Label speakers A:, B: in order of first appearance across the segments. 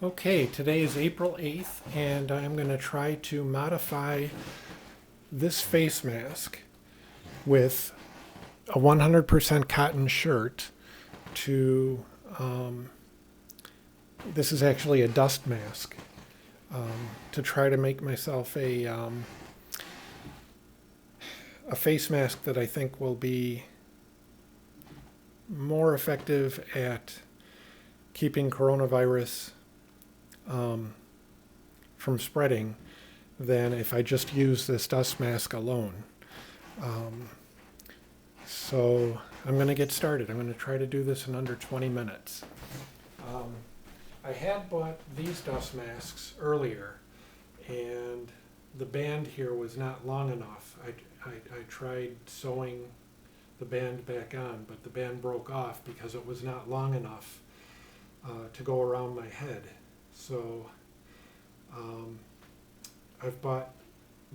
A: Okay, today is April 8th, and I'm going to try to modify this face mask with a 100% cotton shirt to, um, this is actually a dust mask, to try to make myself a face mask that I think will be more effective at keeping coronavirus um, from spreading than if I just use this dust mask alone. Um, so I'm going to get started. I'm going to try to do this in under 20 minutes. Um, I had bought these dust masks earlier, and the band here was not long enough. I tried sewing the band back on, but the band broke off because it was not long enough to go around my head. So um, I've bought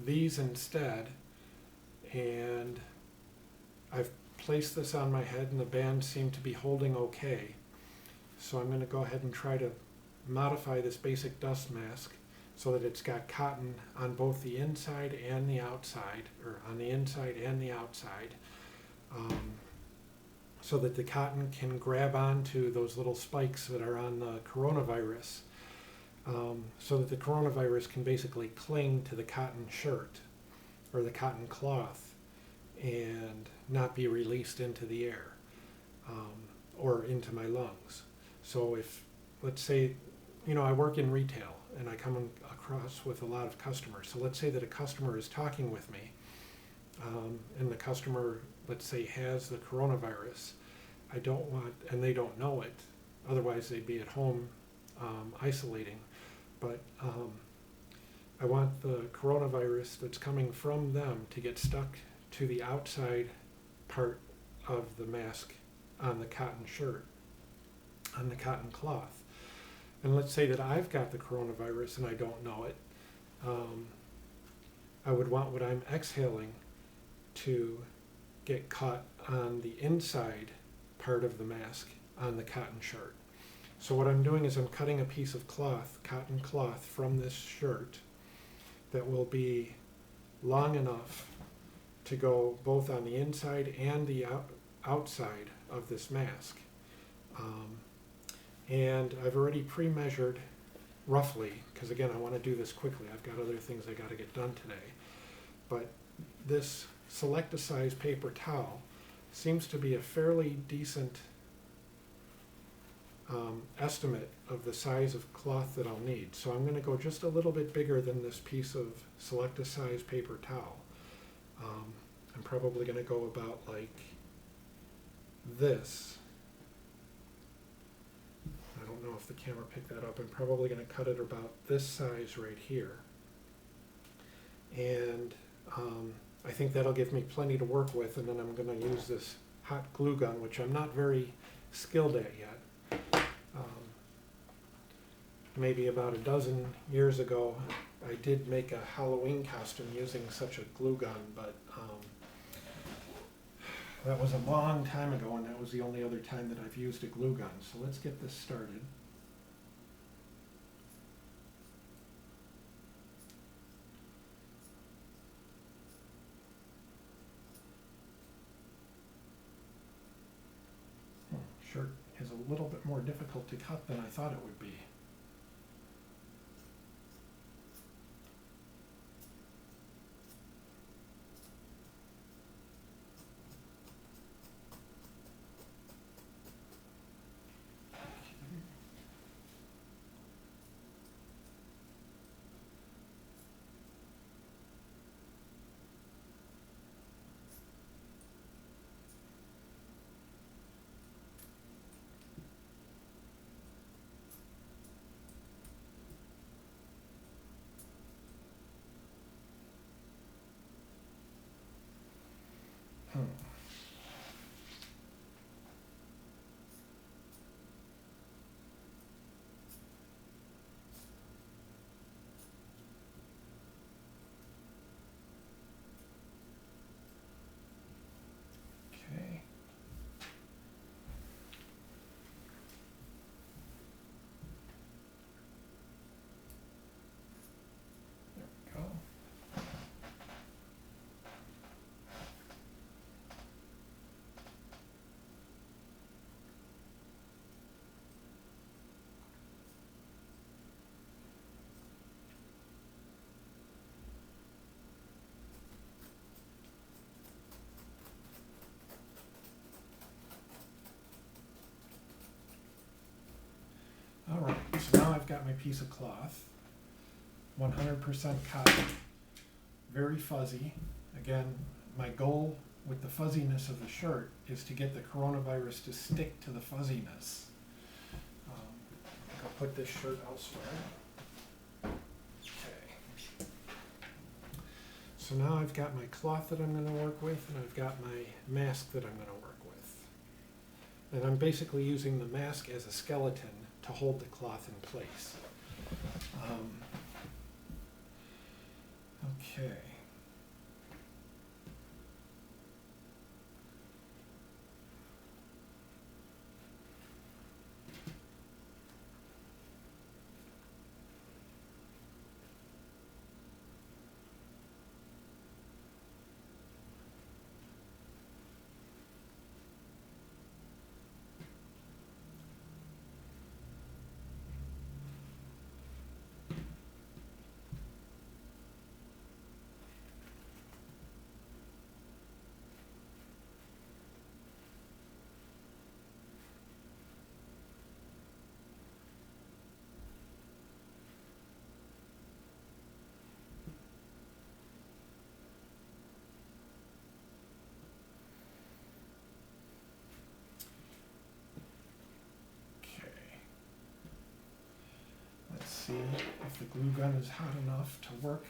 A: these instead, and I've placed this on my head, and the band seemed to be holding okay. So I'm going to go ahead and try to modify this basic dust mask so that it's got cotton on both the inside and the outside, or on the inside and the outside, so that the cotton can grab onto those little spikes that are on the coronavirus, so that the coronavirus can basically cling to the cotton shirt or the cotton cloth and not be released into the air, or into my lungs. So if, let's say, I work in retail and I come across with a lot of customers. So let's say that a customer is talking with me, and the customer, let's say, has the coronavirus. I don't want, and they don't know it, otherwise they'd be at home isolating. But I want the coronavirus that's coming from them to get stuck to the outside part of the mask on the cotton shirt, on the cotton cloth. And let's say that I've got the coronavirus and I don't know it. I would want what I'm exhaling to get caught on the inside part of the mask on the cotton shirt. So what I'm doing is I'm cutting a piece of cloth, cotton cloth, from this shirt that will be long enough to go both on the inside and the outside of this mask. And I've already pre-measured roughly, because again, I want to do this quickly. I've got other things I got to get done today. But this select a size paper towel seems to be a fairly decent estimate of the size of cloth that I'll need. So I'm going to go just a little bit bigger than this piece of select a size paper towel. I'm probably going to go about like this. I don't know if the camera picked that up. I'm probably going to cut it about this size right here. And I think that'll give me plenty to work with, and then I'm going to use this hot glue gun, which I'm not very skilled at yet. Maybe about a dozen years ago, I did make a Halloween costume using such a glue gun, but that was a long time ago, and that was the only other time that I've used a glue gun. So let's get this started. Shirt is a little bit more difficult to cut than I thought it would be. got my piece of cloth, 100% cotton, very fuzzy. Again, my goal with the fuzziness of the shirt is to get the coronavirus to stick to the fuzziness. I'll put this shirt elsewhere. Okay. So now I've got my cloth that I'm going to work with, and I've got my mask that I'm going to work with. And I'm basically using the mask as a skeleton to hold the cloth in place. Okay. See if the glue gun is hot enough to work.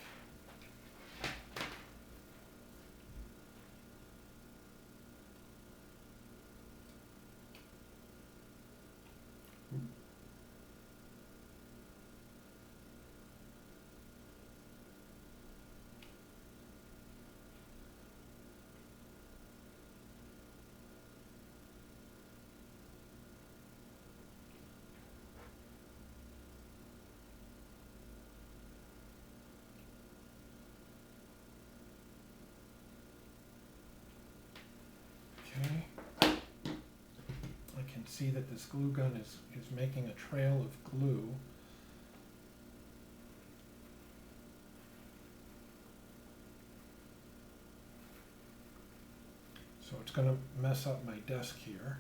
A: Okay. I can see that this glue gun is making a trail of glue. So it's going to mess up my desk here.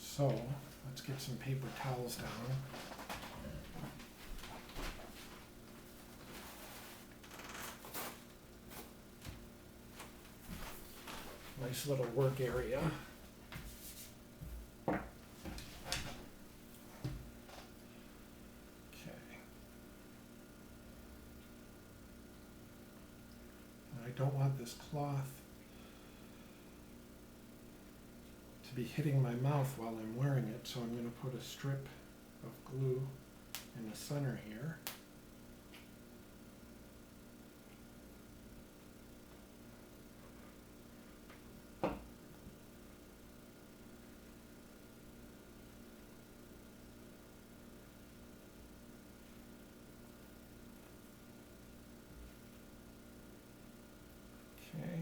A: So let's get some paper towels down. Nice little work area. Okay. I don't want this cloth to be hitting my mouth while I'm wearing it, so I'm going to put a strip of glue in the center here. Okay.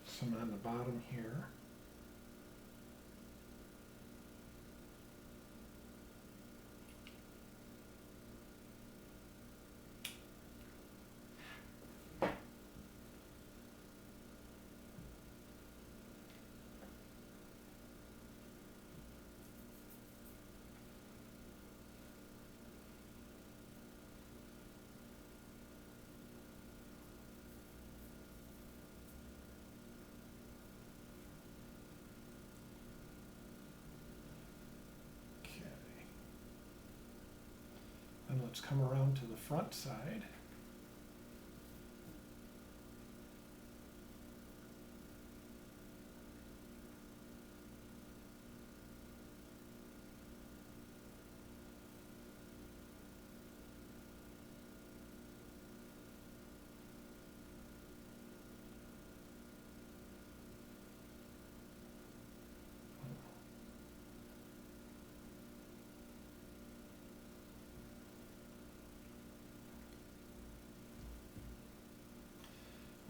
A: Some on the bottom here. And let's come around to the front side.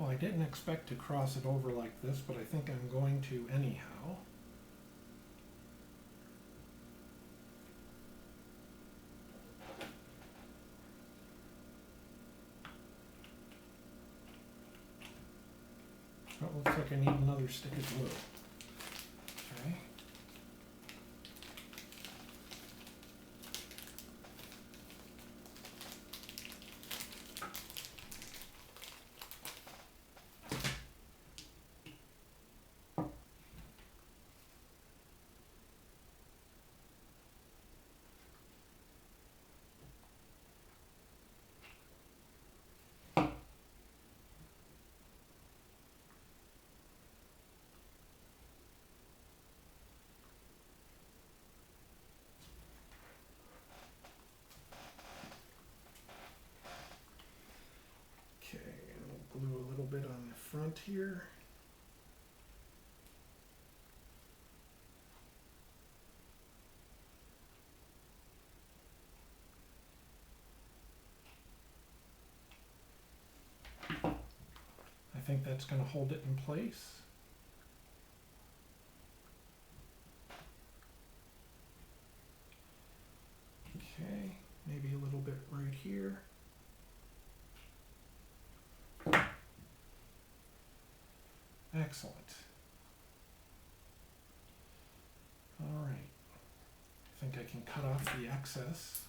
A: Well, I didn't expect to cross it over like this, but I think I'm going to anyhow. So it looks like I need another stick of glue. Okay. Okay, and we'll glue a little bit on the front here. I think that's going to hold it in place. Okay, maybe a little bit right here. Excellent. All right. I think I can cut off the excess.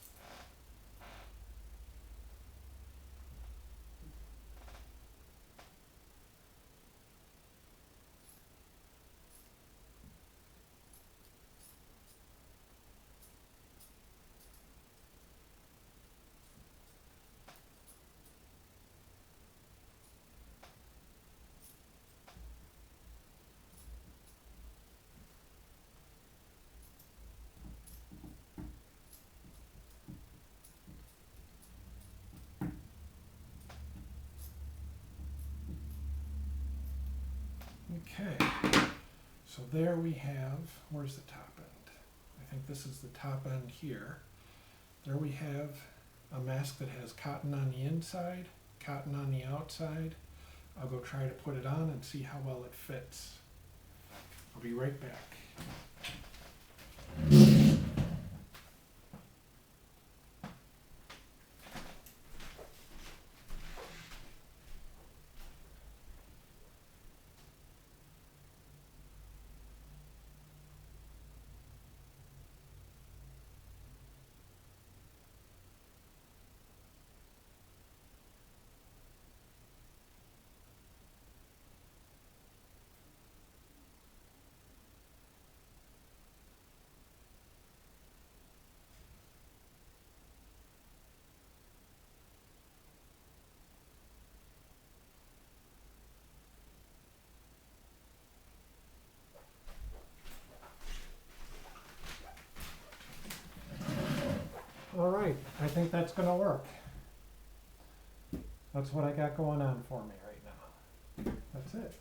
A: Okay, so there we have, where's the top end? I think this is the top end here. There we have a mask that has cotton on the inside, cotton on the outside. I'll go try to put it on and see how well it fits. I'll be right back. All right, I think that's going to work. That's what I got going on for me right now. That's it.